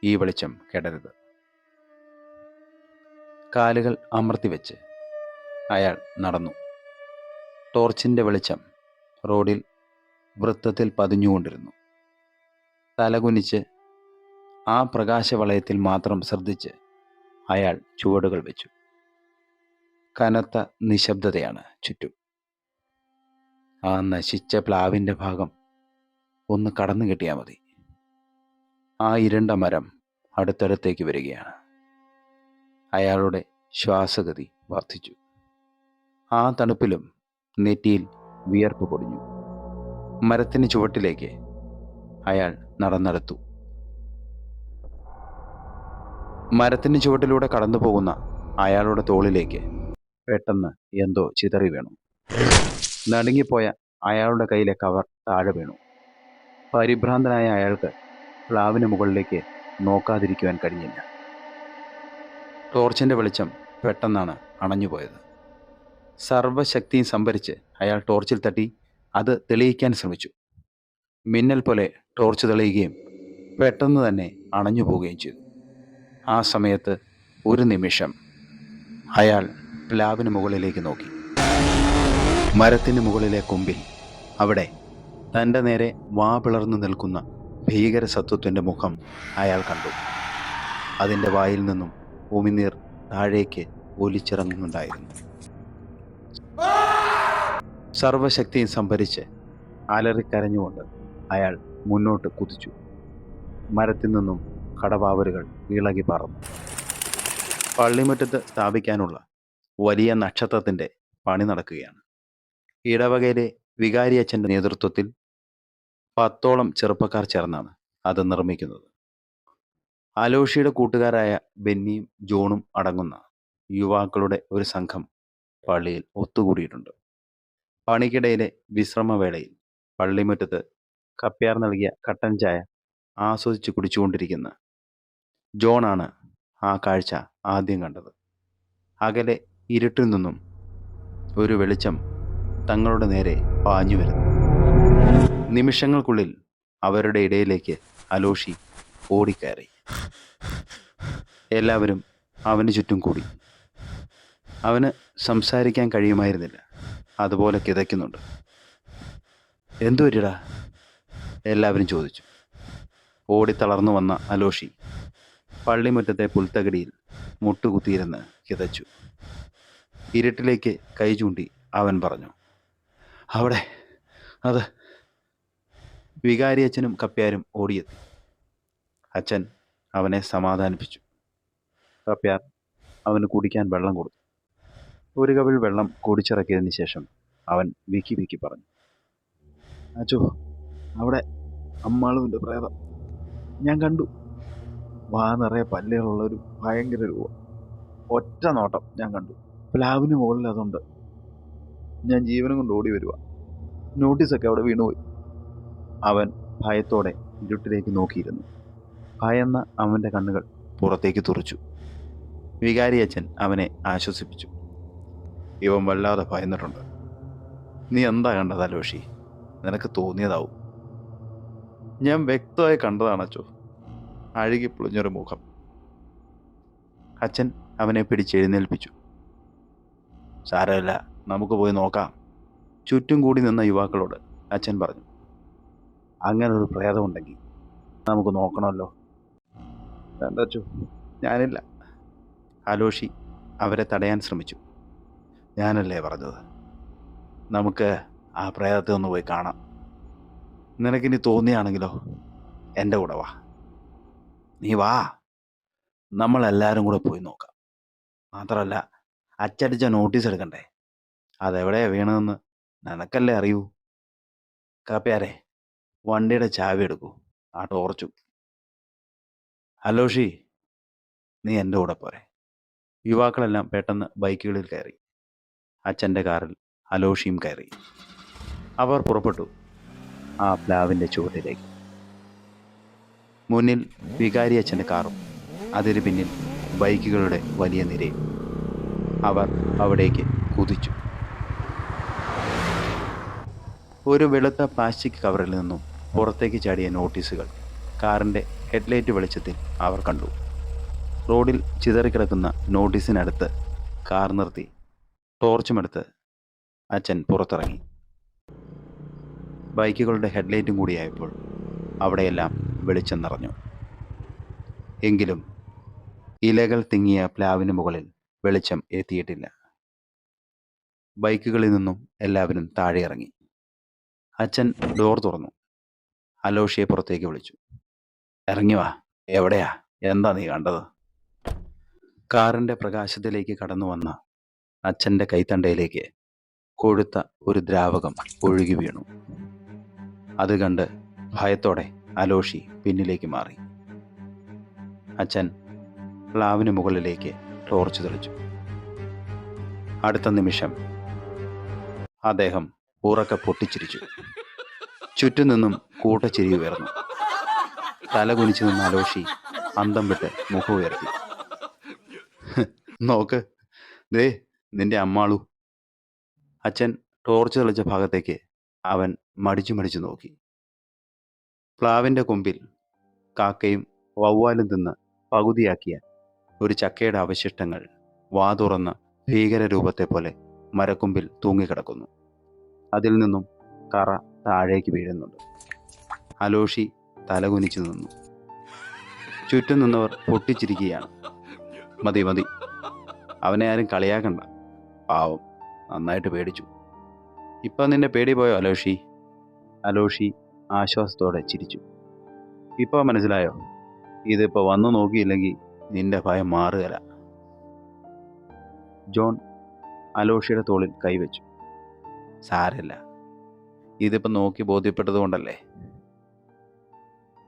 ഈ വെളിച്ചം കെടരുത്. കാലുകൾ അമർത്തിവെച്ച് അയാൾ നടന്നു. ടോർച്ചിൻ്റെ വെളിച്ചം റോഡിൽ വൃത്തത്തിൽ പതിഞ്ഞുകൊണ്ടിരുന്നു. തലകുനിച്ച് ആ പ്രകാശവളയത്തിൽ മാത്രം ശ്രദ്ധിച്ച് അയാൾ ചുവടുകൾ വെച്ചു. കനത്ത നിശബ്ദതയാണ് ചുറ്റും. ആ നശിച്ച പ്ലാവിൻ്റെ ഭാഗം ഒന്ന് കടന്നു കിട്ടിയാൽ മതി. ആ ഇരുണ്ട മരം അടുത്തടുത്തേക്ക് വരികയാണ്. അയാളുടെ ശ്വാസഗതി വർദ്ധിച്ചു. ആ തണുപ്പിലും നെറ്റിയിൽ വിയർപ്പ് പൊടിഞ്ഞു. മരത്തിന് ചുവട്ടിലേക്ക് അയാൾ നടന്നെടുത്തു. മരത്തിന് ചുവട്ടിലൂടെ കടന്നു പോകുന്ന അയാളുടെ തോളിലേക്ക് പെട്ടെന്ന് എന്തോ ചിതറി വീണു. നടുങ്ങിപ്പോയ അയാളുടെ കയ്യിലെ കവർ താഴെ വീണു. പരിഭ്രാന്തനായ അയാൾക്ക് പ്ലാവിന് മുകളിലേക്ക് നോക്കാതിരിക്കുവാൻ കഴിഞ്ഞില്ല. ടോർച്ചിൻ്റെ വെളിച്ചം പെട്ടെന്നാണ് അണഞ്ഞുപോയത്. സർവശക്തിയും സംഭരിച്ച് അയാൾ ടോർച്ചിൽ തട്ടി അത് തെളിയിക്കാൻ ശ്രമിച്ചു. മിന്നൽ പോലെ ടോർച്ച് തെളിയുകയും പെട്ടെന്ന് തന്നെ അണഞ്ഞു പോവുകയും ചെയ്തു. ആ സമയത്ത് ഒരു നിമിഷം അയാൾ പ്ലാവിന് മുകളിലേക്ക് നോക്കി. മരത്തിന് മുകളിലെ കൊമ്പിൽ അവിടെ തൻ്റെ നേരെ വാ പിളർന്നു നിൽക്കുന്ന ഭീകര സത്വത്തിൻ്റെ മുഖം അയാൾ കണ്ടു. അതിൻ്റെ വായിൽ നിന്നും ഉമിനീർ താഴേക്ക് ഒലിച്ചിറങ്ങുന്നുണ്ടായിരുന്നു. സർവശക്തിയും സംഭരിച്ച് അലറിക്കരഞ്ഞുകൊണ്ട് അയാൾ മുന്നോട്ട് കുതിച്ചു. മരത്തിൽ നിന്നും കടവാവലുകൾ ഇളകി പറന്നു. പള്ളിമുറ്റത്ത് സ്ഥാപിക്കാനുള്ള വലിയ നക്ഷത്രത്തിൻ്റെ പണി നടക്കുകയാണ്. ഇടവകയിലെ വികാരിയച്ഛൻ്റെ നേതൃത്വത്തിൽ 10ഓളം ചെറുപ്പക്കാർ ചേർന്നാണ് അത് നിർമ്മിക്കുന്നത്. അലോഷിയുടെ കൂട്ടുകാരായ ബെന്നിയും ജോണും അടങ്ങുന്ന യുവാക്കളുടെ ഒരു സംഘം പള്ളിയിൽ ഒത്തുകൂടിയിട്ടുണ്ട്. പണിക്കിടയിലെ വിശ്രമവേളയിൽ പള്ളിമുറ്റത്ത് കപ്പ്യാർ നൽകിയ കട്ടൻ ചായ ആസ്വദിച്ച് കുടിച്ചുകൊണ്ടിരിക്കുന്ന ജോണാണ് ആ കാഴ്ച ആദ്യം കണ്ടത്. അകലെ ഇരുട്ടിൽ നിന്നും ഒരു വെളിച്ചം തങ്ങളുടെ നേരെ പാഞ്ഞു വരുന്നു. നിമിഷങ്ങൾക്കുള്ളിൽ അവരുടെ ഇടയിലേക്ക് അലോഷി ഓടിക്കയറി. എല്ലാവരും അവന് ചുറ്റും കൂടി. അവന് സംസാരിക്കാൻ കഴിയുമായിരുന്നില്ല, അതുപോലെ കിതയ്ക്കുന്നുണ്ട്. എന്തു പറ്റിയടാ? എല്ലാവരും ചോദിച്ചു. ഓടിത്തളർന്നു വന്ന അലോഷി പള്ളിമുറ്റത്തെ പുൽത്തകടിയിൽ മുട്ടുകുത്തിയിരുന്ന് കിതച്ചു. ഇരുട്ടിലേക്ക് കൈ ചൂണ്ടി അവൻ പറഞ്ഞു, അവിടെ അത്. വികാരിയച്ഛനും കപ്പ്യാരും ഓടിയെത്തി. അച്ഛൻ അവനെ സമാധാനിപ്പിച്ചു. കപ്പ്യാർ അവന് കുടിക്കാൻ വെള്ളം കൊടുത്തു. ഒരു കവിൾ വെള്ളം കുടിച്ചിറക്കിയതിന് ശേഷം അവൻ വിക്കി വിക്കി പറഞ്ഞു, അച്ചോ, അവിടെ അമ്മാളുവിൻ്റെ പ്രേതം ഞാൻ കണ്ടു. വാ നിറയെ പല്ലുകളുള്ളൊരു ഭയങ്കര രൂപം. ഒറ്റ നോട്ടം ഞാൻ കണ്ടു. പ്ലാവിന് മുകളിൽ അതുണ്ട്. ഞാൻ ജീവനും കൊണ്ട് ഓടി വരുക. നോട്ടീസൊക്കെ അവിടെ വീണുപോയി. അവൻ ഭയത്തോടെ ഇരുട്ടിലേക്ക് നോക്കിയിരുന്നു. ഭയന്ന അവൻ്റെ കണ്ണുകൾ പുറത്തേക്ക് തുറച്ചു. വികാരിയച്ഛൻ അവനെ ആശ്വസിപ്പിച്ചു. ഇവൻ വല്ലാതെ ഭയന്നിട്ടുണ്ട്. നീ എന്താ കണ്ടത് അലോഷി? നിനക്ക് തോന്നിയതാവും. ഞാൻ വ്യക്തമായി കണ്ടതാണച്ചോ. അഴുകി പൊളിഞ്ഞൊരു മുഖം. അച്ഛൻ അവനെ പിടിച്ചെഴുന്നേൽപ്പിച്ചു. സാരമില്ല, നമുക്ക് പോയി നോക്കാം. ചുറ്റും കൂടി നിന്ന യുവാക്കളോട് അച്ഛൻ പറഞ്ഞു. അങ്ങനെ ഒരു പ്രേതമുണ്ടെങ്കിൽ നമുക്ക് നോക്കണമല്ലോ. വേണ്ടച്ചോ, ഞാനില്ല. അലോഷി അവരെ തടയാൻ ശ്രമിച്ചു. ഞാനല്ലേ പറഞ്ഞത്, നമുക്ക് ആ പ്രേതത്തെ ഒന്ന് പോയി കാണാം. നിനക്കിനി തോന്നിയാണെങ്കിലോ എൻ്റെ കൂടെ വാ. നീ വാ, നമ്മളെല്ലാവരും കൂടെ പോയി നോക്കാം. മാത്രമല്ല, അച്ചടിച്ച നോട്ടീസ് എടുക്കണ്ടേ? അതെവിടെയാണ് വീണതെന്ന് നിനക്കല്ലേ അറിയൂ. കാപ്പ്യാരെ, വണ്ടിയുടെ ചാവി എടുക്കൂ, ആ ടോർച്ചും. അലോഷി, നീ എൻ്റെ കൂടെ പോരെ. യുവാക്കളെല്ലാം പെട്ടെന്ന് ബൈക്കുകളിൽ കയറി. അച്ഛൻ്റെ കാറിൽ അലോഷിയും കയറി. അവർ പുറപ്പെട്ടു ആ പ്ലാവിൻ്റെ ചുവട്ടിലേക്ക്. മുന്നിൽ വികാരി അച്ഛൻ്റെ കാറും അതിന് പിന്നിൽ ബൈക്കുകളുടെ വലിയ നിരയും. അവർ അവിടേക്ക് കുതിച്ചു. ഒരു വെളുത്ത പ്ലാസ്റ്റിക് കവറിൽ നിന്നും പുറത്തേക്ക് ചാടിയ നോട്ടീസുകൾ കാറിൻ്റെ ഹെഡ്ലൈറ്റ് വെളിച്ചത്തിൽ അവർ കണ്ടു. റോഡിൽ ചിതറിക്കിടക്കുന്ന നോട്ടീസിനടുത്ത് കാർ നിർത്തി ടോർച്ചുമെടുത്ത് അച്ഛൻ പുറത്തിറങ്ങി. ബൈക്കുകളുടെ ഹെഡ്ലൈറ്റും കൂടിയായപ്പോൾ അവിടെയെല്ലാം വെളിച്ചം നിറഞ്ഞു. എങ്കിലും ഇലകൾ തിങ്ങിയ പ്ലാവിന് മുകളിൽ വെളിച്ചം എത്തിയിട്ടില്ല. ബൈക്കുകളിൽ നിന്നും എല്ലാവരും താഴെ ഇറങ്ങി. അച്ഛൻ ഡോർ തുറന്നു. അലോഷിയെ പുറത്തേക്ക് വിളിച്ചു. ഇറങ്ങി വാ. എവിടെയാ? എന്താ നീ കണ്ടത്? കാറിൻ്റെ പ്രകാശത്തിലേക്ക് കടന്നു വന്ന അച്ഛൻ്റെ കൈത്തണ്ടയിലേക്ക് കൊഴുത്ത ഒരു ദ്രാവകം ഒഴുകി വീണു. അത് കണ്ട് ഭയത്തോടെ അലോഷി പിന്നിലേക്ക് മാറി. അച്ഛൻ പ്ലാവിന് മുകളിലേക്ക് ടോർച്ച് തെളിച്ചു. അടുത്ത നിമിഷം അദ്ദേഹം ഉറക്കെ പൊട്ടിച്ചിരിച്ചു. ചുറ്റും നിന്നും കൂട്ടച്ചിരി ഉയർന്നു. തല കുനിച്ചു നിന്ന അലോഷി അന്തം വിട്ട് മുഖം ഉയർത്തി. നോക്ക്, ദേ നിന്റെ അമ്മാളു. അച്ഛൻ ടോർച്ച് തെളിച്ച ഭാഗത്തേക്ക് അവൻ മടിച്ചു നോക്കി. പ്ലാവിൻ്റെ കൊമ്പിൽ കാക്കയും വവ്വാലും തിന്ന് പകുതിയാക്കിയ ഒരു ചക്കയുടെ അവശിഷ്ടങ്ങൾ വാതുറന്ന ഭീകര രൂപത്തെ പോലെ മരക്കൊമ്പിൽ തൂങ്ങിക്കിടക്കുന്നു. അതിൽ നിന്നും കറ താഴേക്ക് വീഴുന്നുണ്ട്. അലോഷി തലകുനിച്ചു നിന്നു. ചുറ്റും നിന്നവർ പൊട്ടിച്ചിരിക്കുകയാണ്. മതി മതി, അവനെ ആരും കളിയാക്കണ്ട. പാവം, നന്നായിട്ട് പേടിച്ചു. ഇപ്പം നിന്റെ പേടി പോയോ അലോഷി? അലോഷി ആശ്വാസത്തോടെ ചിരിച്ചു. ഇപ്പോൾ മനസ്സിലായോ? ഇതിപ്പോൾ വന്നു നോക്കിയില്ലെങ്കിൽ നിന്റെ ഭയം മാറുകയില്ല. ജോൺ അലോഷിയുടെ തോളിൽ കൈവച്ചു. സാരമില്ല, ഇതിപ്പോൾ നോക്കി ബോധ്യപ്പെട്ടത് കൊണ്ടല്ലേ.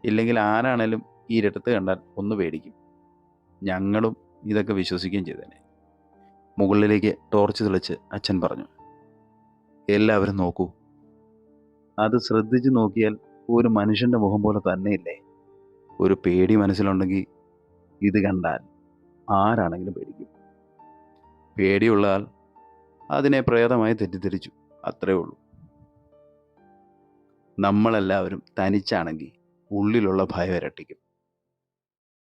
ഇല്ലെങ്കിൽ ആരാണേലും ഈ ഇരട്ടത്ത് കണ്ടാൽ ഒന്ന് പേടിക്കും. ഞങ്ങളും ഇതൊക്കെ വിശ്വസിക്കുകയും ചെയ്തേനെ. മുകളിലേക്ക് ടോർച്ച് തെളിച്ച് അച്ഛൻ പറഞ്ഞു. എല്ലാവരും നോക്കൂ. അത് ശ്രദ്ധിച്ച് നോക്കിയാൽ ഒരു മനുഷ്യൻ്റെ മുഖം പോലെ തന്നെയില്ലേ? ഒരു പേടി മനസ്സിലുണ്ടെങ്കിൽ ഇത് കണ്ടാൽ ആരാണെങ്കിലും പേടിക്കും. പേടിയുള്ള ആൾ അതിനെ പ്രേതമായി തെറ്റിദ്ധരിച്ചു, അത്രേ ഉള്ളൂ. നമ്മളെല്ലാവരും തനിച്ചാണെങ്കിൽ ഉള്ളിലുള്ള ഭയം ഇരട്ടിക്കും.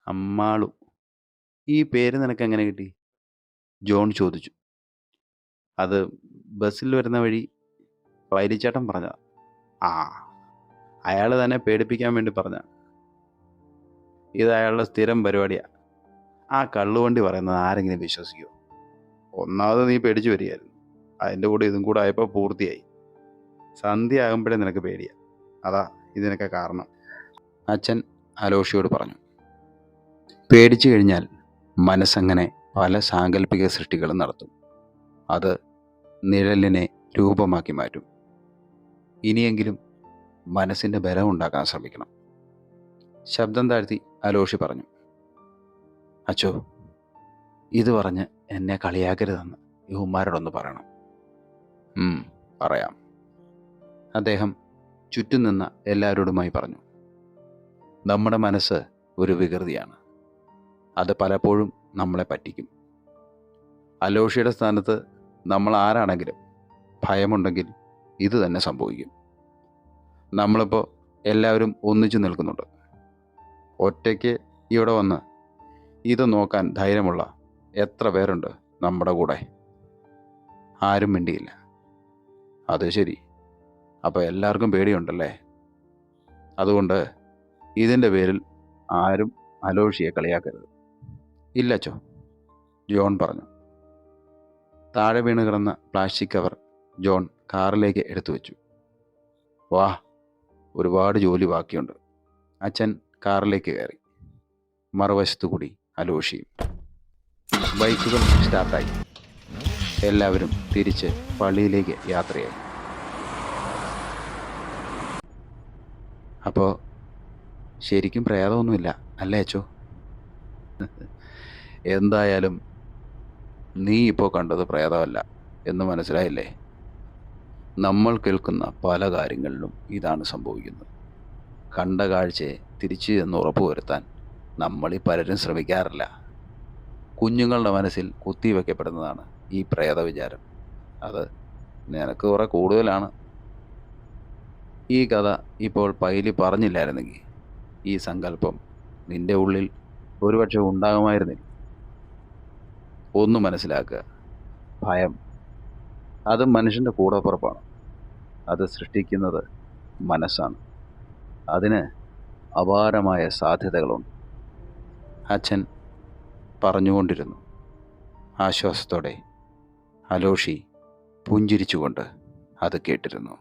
അമ്മാളു, ഈ പേര് നിനക്ക് എങ്ങനെ കിട്ടി? ജോൺ ചോദിച്ചു. അത് ബസ്സിൽ വരുന്ന വഴി വൈരിച്ചേട്ടൻ പറഞ്ഞതാ. ആ, അയാൾ തന്നെ പേടിപ്പിക്കാൻ വേണ്ടി പറഞ്ഞ. ഇത് അയാളുടെ സ്ഥിരം പരിപാടിയാണ്. ആ കള്ളുവണ്ടി പറയുന്നത് ആരെങ്കിലും വിശ്വസിക്കുമോ? ഒന്നാമത് നീ പേടിച്ചു വരികയായിരുന്നു, അതിൻ്റെ കൂടെ ഇതും കൂടെ ആയപ്പോൾ പൂർത്തിയായി. സന്ധ്യ ആകുമ്പോഴേ നിനക്ക് പേടിയാ, അതാ ഇതിനൊക്കെ കാരണം. അച്ഛൻ അലോഷിയോട് പറഞ്ഞു. പേടിച്ചു കഴിഞ്ഞാൽ മനസ്സങ്ങനെ പല സാങ്കല്പിക സൃഷ്ടികളും നടത്തും. അത് നിഴലിനെ രൂപമാക്കി മാറ്റും. ഇനിയെങ്കിലും മനസ്സിൻ്റെ ബലം ഉണ്ടാക്കാൻ ശ്രമിക്കണം. ശബ്ദം താഴ്ത്തി അലോഷി പറഞ്ഞു. അച്ചോ, ഇത് പറഞ്ഞ് എന്നെ കളിയാക്കരുതെന്ന് യുവമാരോടൊന്ന് പറയണം. പറയാം. അദ്ദേഹം ചുറ്റും നിന്ന എല്ലാവരോടുമായി പറഞ്ഞു. നമ്മുടെ മനസ്സ് ഒരു വികൃതിയാണ്. അത് പലപ്പോഴും നമ്മളെ പറ്റിക്കും. അലോഷിയുടെ സ്ഥാനത്ത് നമ്മൾ ആരാണെങ്കിലും ഭയമുണ്ടെങ്കിൽ ഇത് തന്നെ സംഭവിക്കും. നമ്മളിപ്പോൾ എല്ലാവരും ഒന്നിച്ചു നിൽക്കുന്നുണ്ട്. ഒറ്റയ്ക്ക് ഇവിടെ വന്ന് ഇത് നോക്കാൻ ധൈര്യമുള്ള എത്ര പേരുണ്ട് നമ്മുടെ കൂടെ? ആരും മിണ്ടിയില്ല. അത് ശരി, അപ്പോൾ എല്ലാവർക്കും പേടിയുണ്ടല്ലേ? അതുകൊണ്ട് ഇതിൻ്റെ പേരിൽ ആരും അലോഷിയെ കളിയാക്കരുത്. ഇല്ലച്ചോ, ജോൺ പറഞ്ഞു. താഴെ വീണ് കിടന്ന പ്ലാസ്റ്റിക് കവർ ജോൺ കാറിലേക്ക് എടുത്തു വെച്ചു. വാ, ഒരുപാട് ജോലി ബാക്കിയുണ്ട്. അച്ഛൻ കാറിലേക്ക് കയറി. മറുവശത്തു കൂടി അലോഷിയും. ബൈക്കുകൾ സ്റ്റാർട്ടായി. എല്ലാവരും തിരിച്ച് പള്ളിയിലേക്ക് യാത്രയായി. അപ്പോൾ ശരിക്കും പ്രേതമൊന്നുമില്ല അല്ലേ അച്ചോ? എന്തായാലും നീ ഇപ്പോൾ കണ്ടത് പ്രേതമല്ല എന്ന് മനസ്സിലായില്ലേ? നമ്മൾ കേൾക്കുന്ന പല കാര്യങ്ങളിലും ഇതാണ് സംഭവിക്കുന്നത്. കണ്ട കാഴ്ചയെ തിരിച്ചു എന്ന് ഉറപ്പുവരുത്താൻ നമ്മളീ പലരും ശ്രമിക്കാറില്ല. കുഞ്ഞുങ്ങളുടെ മനസ്സിൽ കുത്തിവെക്കപ്പെടുന്നതാണ് ഈ പ്രേത വിചാരം. അത് നിനക്ക് കുറെ കൂടുതലാണ്. ഈ കഥ ഇപ്പോൾ പൈലി പറഞ്ഞില്ലായിരുന്നെങ്കിൽ ഈ സങ്കല്പം നിന്റെ ഉള്ളിൽ ഒരുപക്ഷെ ഉണ്ടാകുമായിരുന്നില്ല. ഒന്ന് മനസ്സിലാക്കുക, ഭയം അത് മനുഷ്യൻ്റെ കൂടപ്പിറപ്പാണ്. അത് സൃഷ്ടിക്കുന്നത് മനസ്സാണ്. അതിന് അപാരമായ സാധ്യതകളുണ്ട്. അച്ഛൻ പറഞ്ഞുകൊണ്ടിരുന്നു. ആശ്വാസത്തോടെ അലോഷി പുഞ്ചിരിച്ചുകൊണ്ട് അത് കേട്ടിരുന്നു.